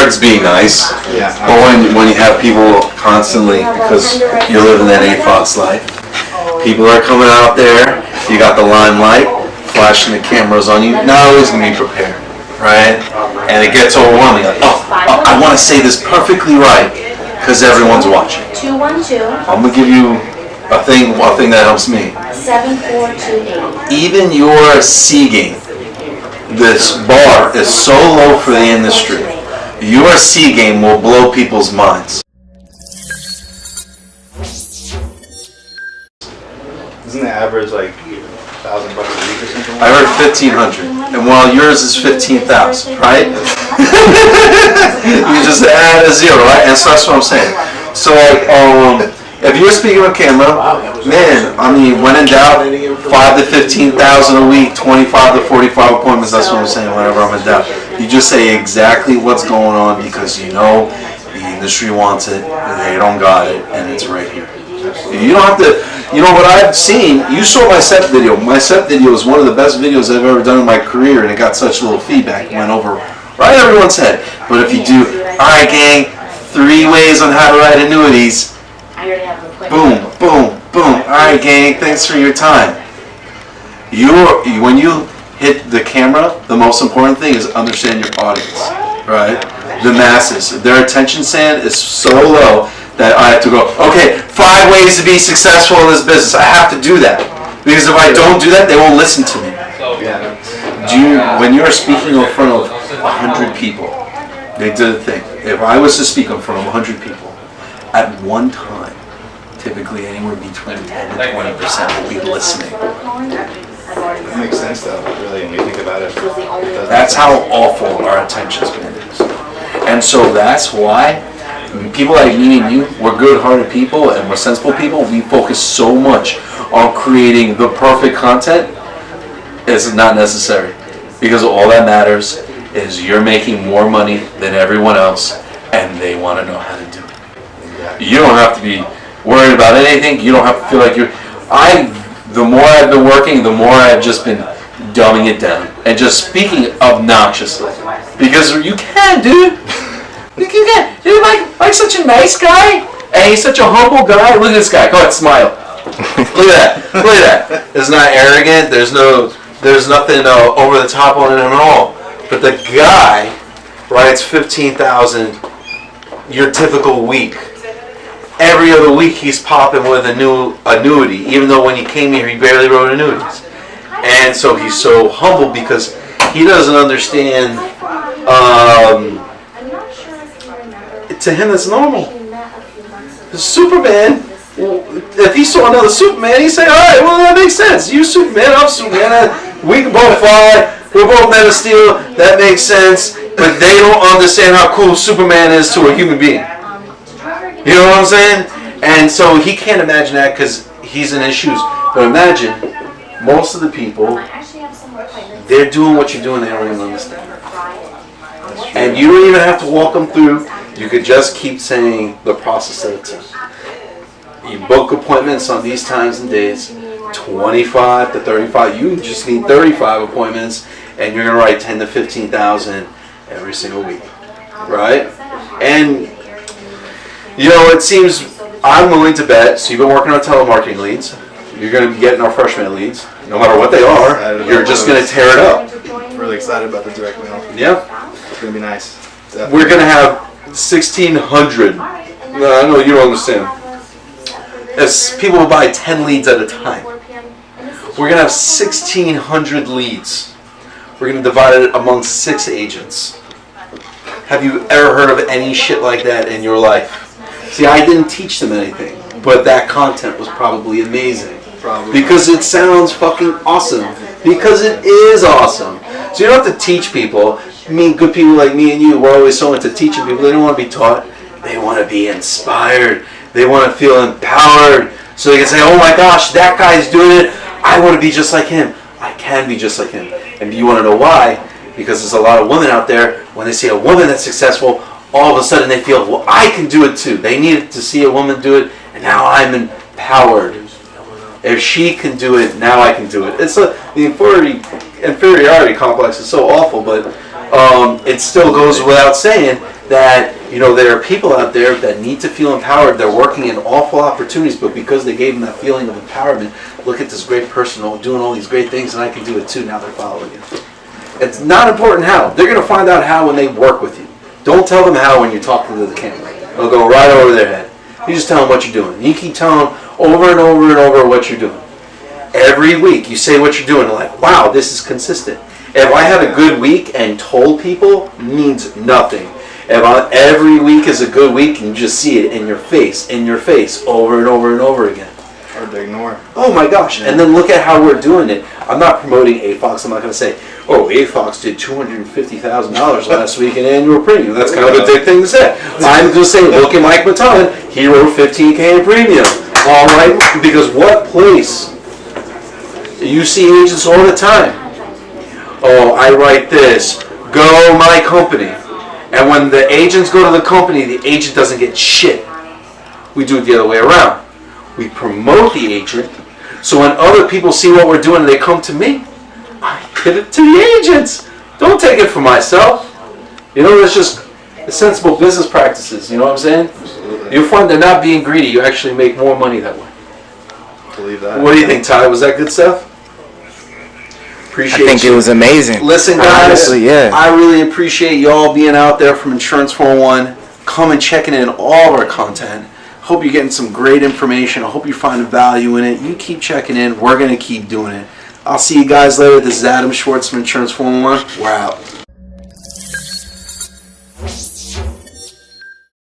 words being nice. Yeah. But when you have people constantly, because you're living that AFOS life, people are coming out there, you got the limelight, flashing the cameras on you, not always going to be prepared, right? And it gets overwhelming. Like, I want to say this perfectly right, because everyone's watching. 212. I'm going to give you a thing that helps me. 7428. Even your C game, this bar is so low for the industry. Your C game will blow people's minds. Isn't the average like $1,000 a week or something? I heard 1,500, and while yours is 15,000, right? You just add a zero, right? And so that's what I'm saying. So like, if you're speaking on camera, man, I mean, when in doubt, 5 to 15,000 a week, 25 to 45 appointments. That's what I'm saying. Whenever I'm in doubt, you just say exactly what's going on because you know the industry wants it, they don't got it, and it's right here. You don't have to. You know what I've seen? You saw my set video. My set video is one of the best videos I've ever done in my career, and it got such little feedback. It went over right everyone's head. But if you do, all right, gang, 3 ways on how to write annuities. Boom, boom, boom. All right, gang, thanks for your time. When you hit the camera, the most important thing is understand your audience, right? The masses. Their attention span is so low that I have to go, okay, 5 ways to be successful in this business. I have to do that. Because if I don't do that, they won't listen to me. When you're speaking in front of 100 people, they did a thing. If I was to speak in front of 100 people, at one time, typically anywhere between 10 to 20% will be listening. That makes sense though, really, when you think about it. That's how awful our attention span is. And so that's why people like me and you, we're good-hearted people and we're sensible people. We focus so much on creating the perfect content. It's not necessary. Because all that matters is you're making more money than everyone else and they want to know how to do it. You don't have to be worried about anything. You don't have to feel like you're... The more I've been working, the more I've just been dumbing it down and just speaking obnoxiously. Because you can, dude. You can. Dude, Mike's such a nice guy. And he's such a humble guy. Look at this guy. Go ahead, smile. Look at that. Look at that. It's not arrogant. There's nothing over the top on it at all. But the guy writes 15,000 your typical week. Every other week he's popping with a new annuity, even though when he came here he barely wrote annuities. And so he's so humble because he doesn't understand. To him it's normal. Superman, if he saw another Superman, he'd say, all right, well that makes sense. You Superman, I'm Superman. We can both fly. We're both men of steel. That makes sense. But they don't understand how cool Superman is to a human being. You know what I'm saying? And so he can't imagine that because he's in his shoes. But imagine, most of the people, they're doing what you're doing, they don't even understand. And you don't even have to walk them through. You could just keep saying the process that it took. You book appointments on these times and days, 25 to 35. You just need 35 appointments, and you're going to write 10 to 15,000 every single week. Right? And you know, it seems I'm willing to bet, so you've been working on telemarketing leads, you're going to be getting our freshman leads, no matter what they are, you're just going to tear it up. I'm really excited about the direct mail. Yep. It's going to be nice. Definitely. We're going to have 1,600, no, I know you don't understand, as people will buy 10 leads at a time. We're going to have 1,600 leads. We're going to divide it among 6 agents. Have you ever heard of any shit like that in your life? See, I didn't teach them anything, but that content was probably amazing. Because it sounds fucking awesome. Because it is awesome. So you don't have to teach people. I mean, good people like me and you, we're always so into teaching people. They don't want to be taught. They want to be inspired. They want to feel empowered. So they can say, oh my gosh, that guy's doing it. I want to be just like him. I can be just like him. And you want to know why? Because there's a lot of women out there, when they see a woman that's successful, all of a sudden they feel, well, I can do it too. They needed to see a woman do it, and now I'm empowered. If she can do it, now I can do it. It's the inferiority complex is so awful, but it still goes without saying that, you know, there are people out there that need to feel empowered. They're working in awful opportunities, but because they gave them that feeling of empowerment, look at this great person doing all these great things, and I can do it too. Now they're following you. It's not important how. They're going to find out how when they work with you. Don't tell them how when you're talking to the camera. It'll go right over their head. You just tell them what you're doing. You keep telling them over and over and over what you're doing. Every week you say what you're doing. They're like, wow, this is consistent. If I had a good week and told people, means nothing. Every week is a good week and you just see it in your face, over and over and over again. Hard to ignore. Oh my gosh. And then look at how we're doing it. I'm not promoting AFOX. I'm not going to say, oh, AFOX did $250,000 last week in annual premium. That's kind of a big thing to say. I'm just saying, look at Mike Baton. He wrote $15K in premium. All right? Because what place? You see agents all the time. Oh, I write this. Go my company. And when the agents go to the company, the agent doesn't get shit. We do it the other way around. We promote the agent, so when other people see what we're doing and they come to me, I give it to the agents. Don't take it for myself. You know, it's just sensible business practices. You know what I'm saying? Absolutely. You'll find they're not being greedy. You actually make more money that way. Believe that. What do you think, Ty? Was that good stuff? Appreciate I think you. it was amazing. Listen, guys, Honestly, yeah. I really appreciate y'all being out there from Insurance 401, coming checking in all of our content. Hope you're getting some great information. I hope you're finding value in it. You keep checking in. We're going to keep doing it. I'll see you guys later. This is Adam Schwartz from Insurance 401. We're out.